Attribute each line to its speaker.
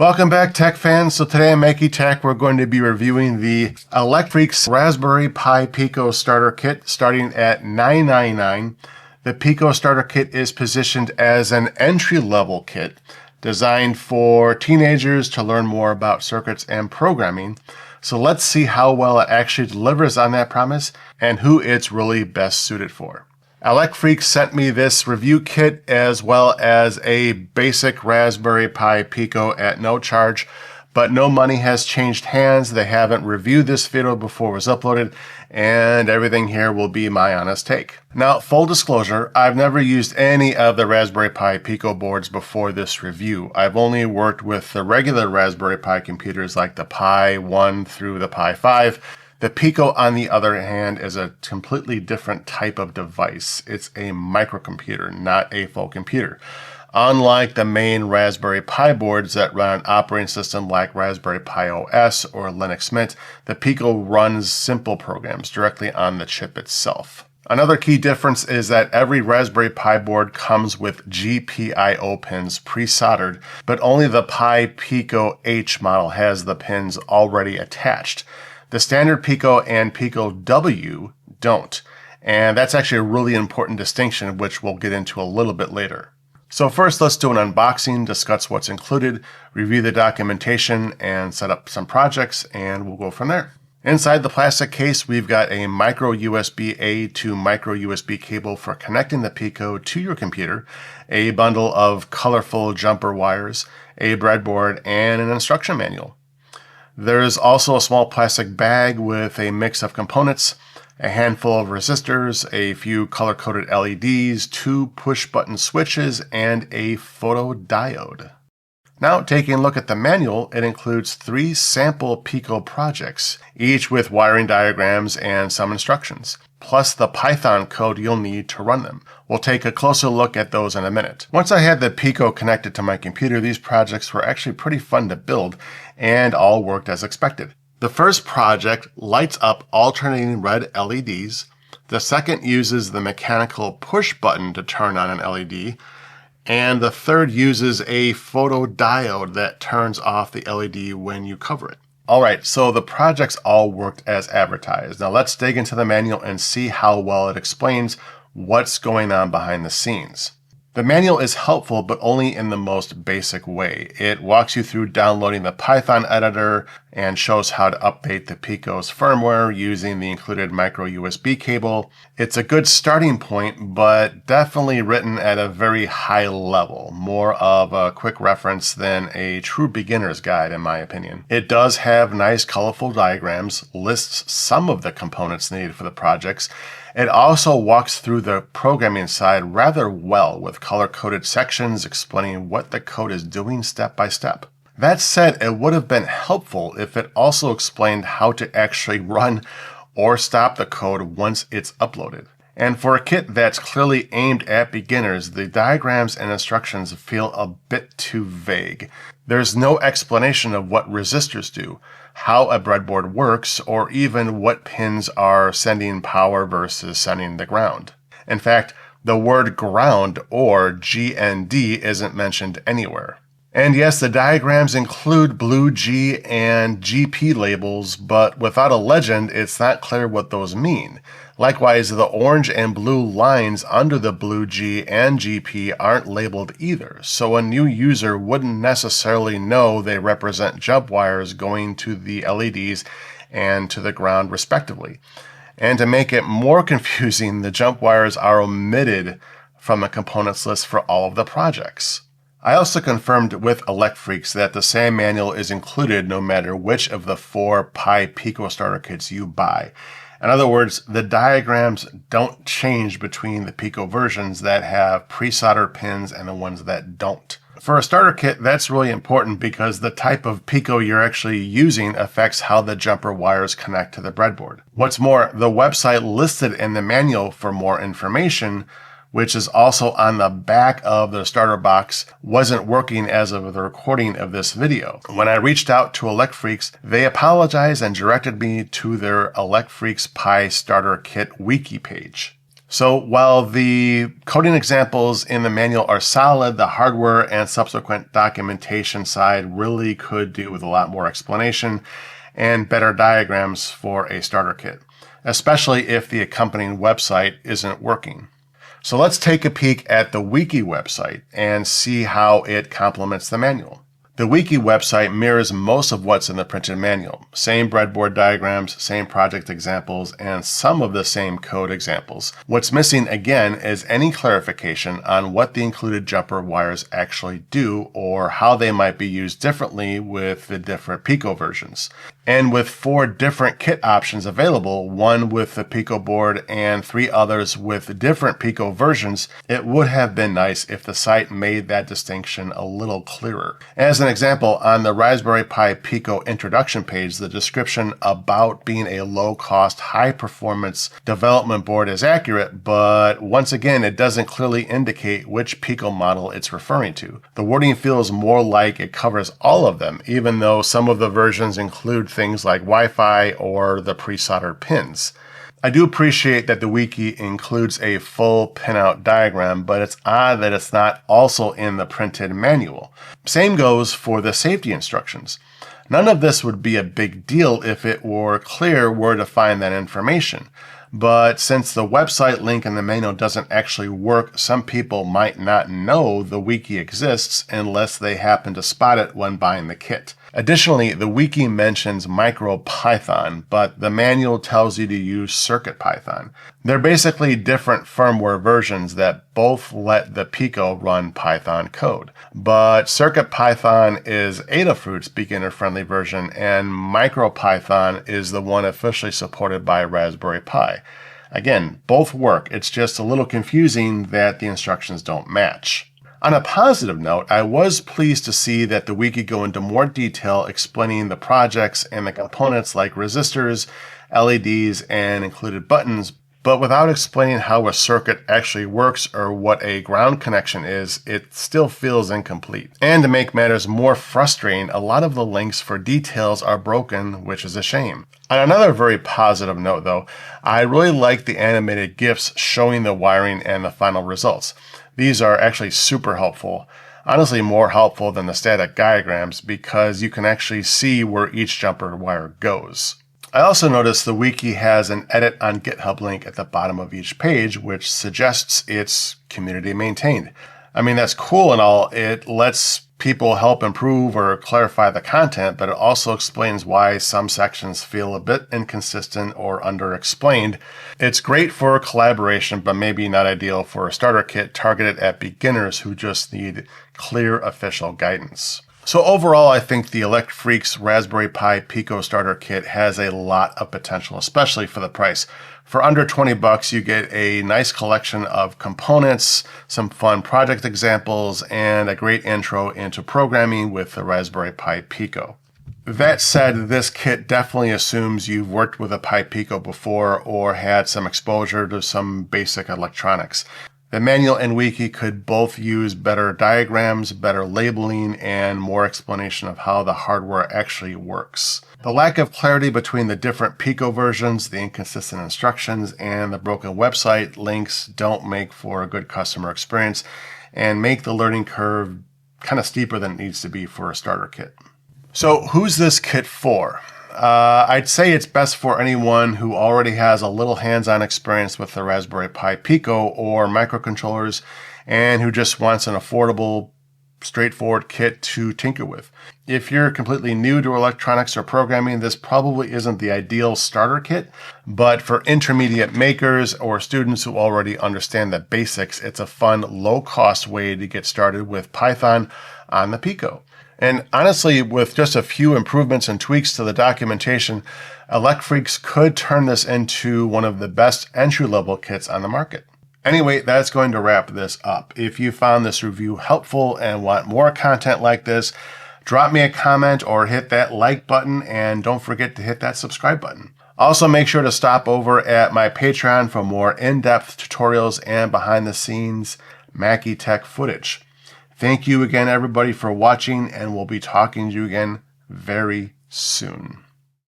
Speaker 1: Welcome back, tech fans. So today on Mackey Tech, we're going to be reviewing the Electreaks Raspberry Pi Pico starter kit starting at $9.99. The Pico starter kit is positioned as an entry-level kit designed for teenagers to learn more about circuits and programming. So let's see how well it actually delivers on that promise and who it's really best suited for. Elecfreaks sent me this review kit as well as a basic Raspberry Pi Pico at no charge, but no money has changed hands. They haven't reviewed this video before it was uploaded, and everything here will be my honest take. Now, full disclosure, I've never used any of the Raspberry Pi Pico boards before this review. I've only worked with the regular Raspberry Pi computers like the Pi 1 through the Pi 5. The Pico, on the other hand, is a completely different type of device. It's a microcomputer, not a full computer. Unlike the main Raspberry Pi boards that run an operating system like Raspberry Pi OS or Linux Mint, the Pico runs simple programs directly on the chip itself. Another key difference is that every Raspberry Pi board comes with GPIO pins pre-soldered, but only the Pi Pico H model has the pins already attached. The standard Pico and Pico W don't, and that's actually a really important distinction, which we'll get into a little bit later. So first, let's do an unboxing, discuss what's included, review the documentation, and set up some projects, and we'll go from there. Inside the plastic case, we've got a micro USB-A to micro USB cable for connecting the Pico to your computer, a bundle of colorful jumper wires, a breadboard, and an instruction manual. There's also a small plastic bag with a mix of components, a handful of resistors, a few color-coded LEDs, 2 push-button switches, and a photodiode. Now, taking a look at the manual, it includes 3 sample Pico projects, each with wiring diagrams and some instructions, plus the Python code you'll need to run them. We'll take a closer look at those in a minute. Once I had the Pico connected to my computer, these projects were actually pretty fun to build and all worked as expected. The first project lights up alternating red LEDs. The second uses the mechanical push button to turn on an LED. And the third uses a photodiode that turns off the LED when you cover it. Alright, so the projects all worked as advertised. Now let's dig into the manual and see how well it explains what's going on behind the scenes. The manual is helpful, but only in the most basic way. It walks you through downloading the Python editor and shows how to update the Pico's firmware using the included micro USB cable. It's a good starting point, but definitely written at a very high level, more of a quick reference than a true beginner's guide, in my opinion. It does have nice colorful diagrams, lists some of the components needed for the projects. It also walks through the programming side rather well with color-coded sections explaining what the code is doing step by step. That said, it would have been helpful if it also explained how to actually run or stop the code once it's uploaded. And for a kit that's clearly aimed at beginners, the diagrams and instructions feel a bit too vague. There's no explanation of what resistors do, how a breadboard works, or even what pins are sending power versus sending the ground. In fact, the word ground, or GND, isn't mentioned anywhere. And yes, the diagrams include blue G and GP labels, but without a legend, it's not clear what those mean. Likewise, the orange and blue lines under the blue G and GP aren't labeled either, so a new user wouldn't necessarily know they represent jump wires going to the LEDs and to the ground respectively. And to make it more confusing, the jump wires are omitted from the components list for all of the projects. I also confirmed with Electreaks that the same manual is included no matter which of the 4 Pi Pico starter kits you buy. In other words, the diagrams don't change between the Pico versions that have pre-soldered pins and the ones that don't. For a starter kit, that's really important because the type of Pico you're actually using affects how the jumper wires connect to the breadboard. What's more, the website listed in the manual for more information, which is also on the back of the starter box, wasn't working as of the recording of this video. When I reached out to Electreaks, they apologized and directed me to their Electreaks Pi Starter Kit wiki page. So while the coding examples in the manual are solid, the hardware and subsequent documentation side really could do with a lot more explanation and better diagrams for a starter kit, especially if the accompanying website isn't working. So let's take a peek at the wiki website and see how it complements the manual. The wiki website mirrors most of what's in the printed manual. Same breadboard diagrams, same project examples, and some of the same code examples. What's missing again is any clarification on what the included jumper wires actually do or how they might be used differently with the different Pico versions. And with 4 different kit options available, one with the Pico board and 3 others with different Pico versions, it would have been nice if the site made that distinction a little clearer. As an example, on the Raspberry Pi Pico introduction page, the description about being a low-cost, high-performance development board is accurate, but once again, it doesn't clearly indicate which Pico model it's referring to. The wording feels more like it covers all of them, even though some of the versions include things like Wi-Fi or the pre-soldered pins. I do appreciate that the wiki includes a full pinout diagram, but it's odd that it's not also in the printed manual. Same goes for the safety instructions. None of this would be a big deal if it were clear where to find that information. But since the website link in the manual doesn't actually work, some people might not know the wiki exists unless they happen to spot it when buying the kit. Additionally, the wiki mentions MicroPython, but the manual tells you to use CircuitPython. They're basically different firmware versions that both let the Pico run Python code. But CircuitPython is Adafruit's beginner-friendly version, and MicroPython is the one officially supported by Raspberry Pi. Again, both work. It's just a little confusing that the instructions don't match. On a positive note, I was pleased to see that the wiki go into more detail explaining the projects and the components like resistors, LEDs, and included buttons, but without explaining how a circuit actually works or what a ground connection is, it still feels incomplete. And to make matters more frustrating, a lot of the links for details are broken, which is a shame. On another very positive note though, I really like the animated GIFs showing the wiring and the final results. These are actually super helpful, honestly more helpful than the static diagrams because you can actually see where each jumper wire goes. I also noticed the wiki has an edit on GitHub link at the bottom of each page, which suggests it's community maintained. I mean, that's cool and all. It lets people help improve or clarify the content, but it also explains why some sections feel a bit inconsistent or underexplained. It's great for collaboration, but maybe not ideal for a starter kit targeted at beginners who just need clear official guidance. So overall, I think the Electreaks Raspberry Pi Pico starter kit has a lot of potential, especially for the price. For under $20, you get a nice collection of components, some fun project examples, and a great intro into programming with the Raspberry Pi Pico. That said, this kit definitely assumes you've worked with a Pi Pico before or had some exposure to some basic electronics. The manual and wiki could both use better diagrams, better labeling, and more explanation of how the hardware actually works. The lack of clarity between the different Pico versions, the inconsistent instructions, and the broken website links don't make for a good customer experience and make the learning curve kind of steeper than it needs to be for a starter kit. So who's this kit for? I'd say it's best for anyone who already has a little hands-on experience with the Raspberry Pi Pico or microcontrollers and who just wants an affordable, straightforward kit to tinker with. If you're completely new to electronics or programming, this probably isn't the ideal starter kit, but for intermediate makers or students who already understand the basics, it's a fun, low-cost way to get started with Python on the Pico. And honestly, with just a few improvements and tweaks to the documentation, Elecfreaks could turn this into one of the best entry-level kits on the market. Anyway, that's going to wrap this up. If you found this review helpful and want more content like this, drop me a comment or hit that like button, and don't forget to hit that subscribe button. Also, make sure to stop over at my Patreon for more in-depth tutorials and behind-the-scenes Mackey tech footage. Thank you again, everybody, for watching, and we'll be talking to you again very soon.